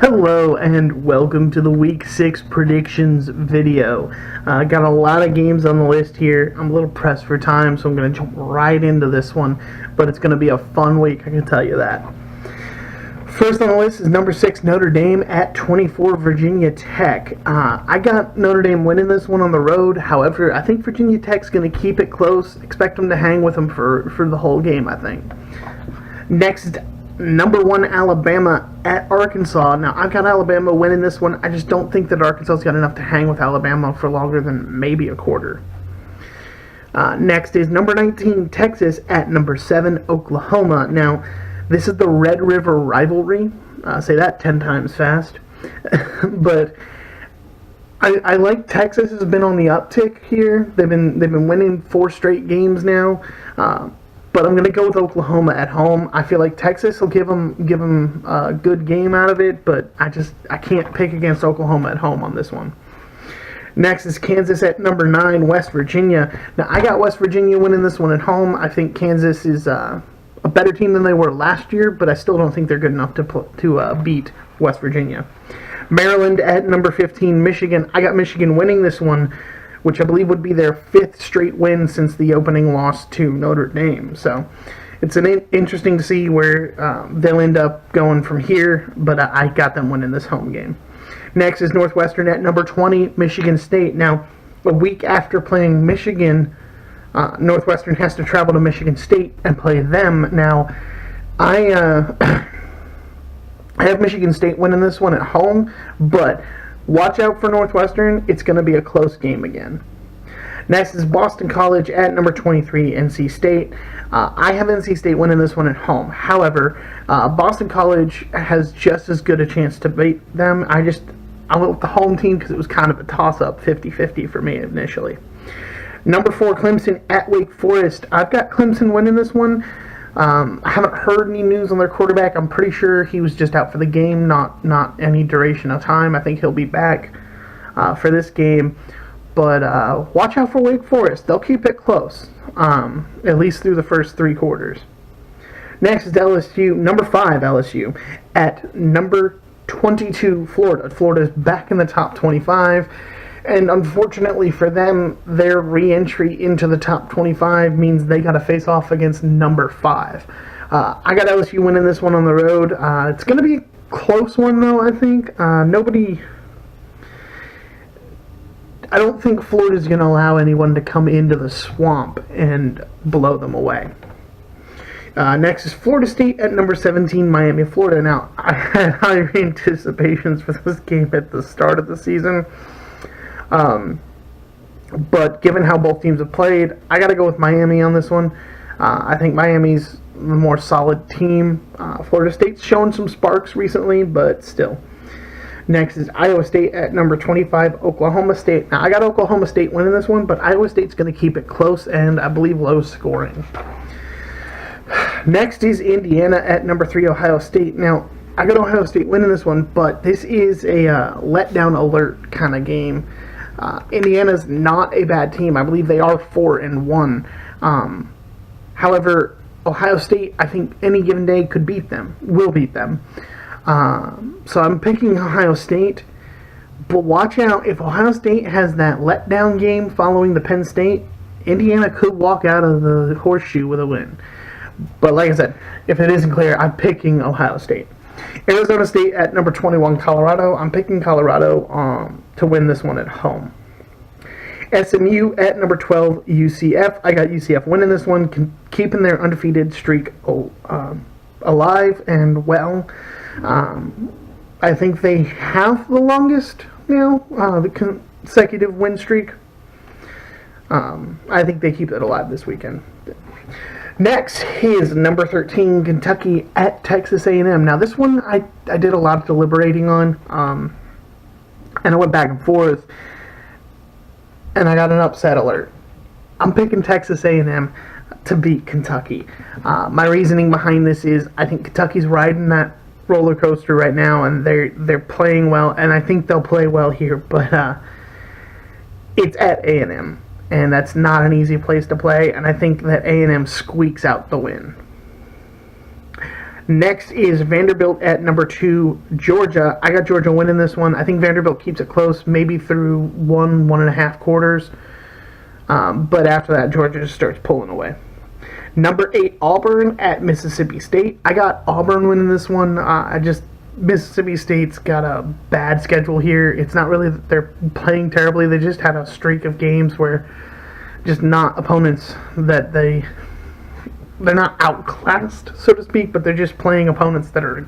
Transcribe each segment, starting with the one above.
Hello and welcome to the Week 6 predictions video. Got a lot of games on the list here. I'm a little pressed for time, so I'm going to jump right into this one. But it's going to be a fun week, I can tell you that. First on the list is number 6, Notre Dame at 24, Virginia Tech. I got Notre Dame winning this one on the road. However, I think Virginia Tech's going to keep it close. Expect them to hang with them for the whole game, I think. Next, number 1, Alabama at Arkansas. Now, I've got Alabama winning this one. I just don't think that Arkansas's got enough to hang with Alabama for longer than maybe a quarter. Next is number 19, Texas at number 7, Oklahoma. Now, this is the Red River rivalry. Say that 10 times fast. But I like Texas has been on the uptick here. They've been winning 4 straight games now. But I'm going to go with Oklahoma at home. I feel like Texas will give them a good game out of it, but I can't pick against Oklahoma at home on this one. Next is Kansas at number 9, West Virginia. Now, I got West Virginia winning this one at home. I think Kansas is a better team than they were last year, but I still don't think they're good enough to beat West Virginia. Maryland at number 15, Michigan. I got Michigan winning this one, which I believe would be their 5th straight win since the opening loss to Notre Dame. So it's interesting to see where they'll end up going from here, but I got them winning this home game. Next is Northwestern at number 20, Michigan State. Now, a week after playing Michigan, Northwestern has to travel to Michigan State and play them. Now, I have Michigan State winning this one at home, but watch out for Northwestern. It's going to be a close game again. Next is Boston College at number 23, NC State. I have NC State winning this one at home. However, Boston College has just as good a chance to beat them. I went with the home team because it was kind of a toss-up, 50-50 for me initially. Number 4, Clemson at Wake Forest. I've got Clemson winning this one. I haven't heard any news on their quarterback. I'm pretty sure he was just out for the game, not any duration of time. I think he'll be back for this game. But watch out for Wake Forest. They'll keep it close, at least through the first 3 quarters. Next is LSU, number 5 LSU, at number 22 Florida. Florida's back in the top 25. And unfortunately for them, their re-entry into the top 25 means they got to face off against number 5. I got LSU winning this one on the road. It's going to be a close one, though, I think. I don't think Florida's going to allow anyone to come into the swamp and blow them away. Next is Florida State at number 17, Miami, Florida. Now, I had higher anticipations for this game at the start of the season. But given how both teams have played, I got to go with Miami on this one. I think Miami's the more solid team. Florida State's shown some sparks recently, but still. Next is Iowa State at number 25, Oklahoma State. Now, I got Oklahoma State winning this one, but Iowa State's going to keep it close and I believe low scoring. Next is Indiana at number 3, Ohio State. Now, I got Ohio State winning this one, but this is a letdown alert kind of game. Indiana's not a bad team. I believe they are 4-1. However, Ohio State, I think any given day could beat them, will beat them. So I'm picking Ohio State. But watch out, if Ohio State has that letdown game following the Penn State, Indiana could walk out of the horseshoe with a win. But like I said, if it isn't clear, I'm picking Ohio State. Arizona State at number 21, Colorado. I'm picking Colorado to win this one at home. SMU at number 12, UCF. I got UCF winning this one, keeping their undefeated streak alive and well. I think they have the longest now, the consecutive win streak. I think they keep it alive this weekend. Next is number 13, Kentucky at Texas A&M. Now, this one I did a lot of deliberating on, and I went back and forth, and I got an upset alert. I'm picking Texas A&M to beat Kentucky. My reasoning behind this is I think Kentucky's riding that roller coaster right now, and they're playing well, and I think they'll play well here, but it's at A&M. And that's not an easy place to play, and I think that A&M squeaks out the win. Next is Vanderbilt at number 2, Georgia. I got Georgia winning this one. I think Vanderbilt keeps it close, maybe through 1.5 quarters. But after that, Georgia just starts pulling away. Number 8, Auburn at Mississippi State. I got Auburn winning this one. Mississippi State's got a bad schedule here. It's not really that they're playing terribly. They just had a streak of games where just not opponents that they're not outclassed, so to speak, but they're just playing opponents that are,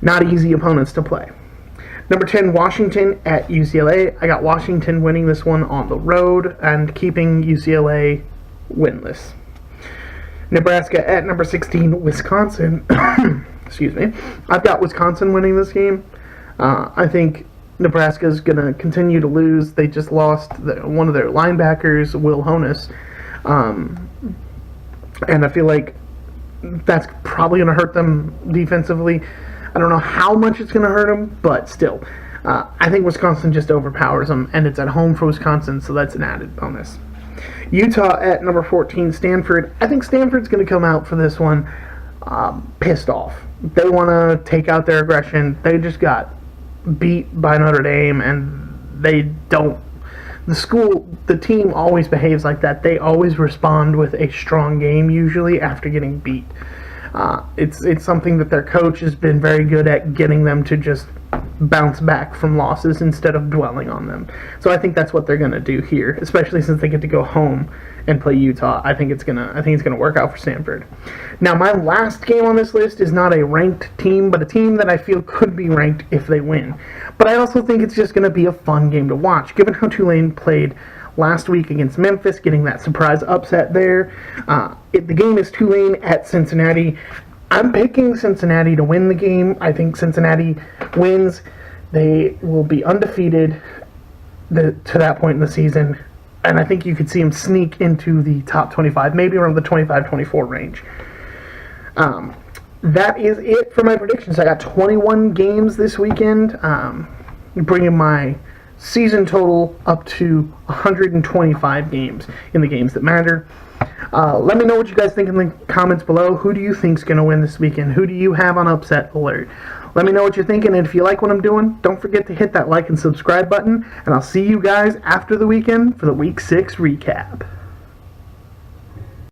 not easy opponents to play. Number 10, Washington at UCLA. I got Washington winning this one on the road and keeping UCLA winless. Nebraska at number 16, Wisconsin. Excuse me. I've got Wisconsin winning this game. I think Nebraska is going to continue to lose. They just lost one of their linebackers, Will Honus. And I feel like that's probably going to hurt them defensively. I don't know how much it's going to hurt them, but still. I think Wisconsin just overpowers them, and it's at home for Wisconsin, so that's an added bonus. Utah at number 14, Stanford. I think Stanford's going to come out for this one pissed off. They want to take out their aggression. They just got beat by Notre Dame, and they don't. The team always behaves like that. They always respond with a strong game, usually, after getting beat. It's something that their coach has been very good at, getting them to just bounce back from losses instead of dwelling on them. So I think that's what they're going to do here, especially since they get to go home and play Utah. I think it's gonna work out for Stanford. Now, my last game on this list is not a ranked team, but a team that I feel could be ranked if they win. But I also think it's just going to be a fun game to watch, given how Tulane played last week against Memphis, getting that surprise upset there. The game is Tulane at Cincinnati. I'm picking Cincinnati to win the game. I think Cincinnati wins. They will be undefeated to that point in the season, and I think you could see them sneak into the top 25, maybe around the 25-24 range. That is it for my predictions. I got 21 games this weekend, bringing my season total up to 125 games in the games that matter. Let me know what you guys think in the comments below. Who do you think's going to win this weekend? Who do you have on upset alert? Let me know what you're thinking, and if you like what I'm doing, don't forget to hit that like and subscribe button, and I'll see you guys after the weekend for the Week 6 recap.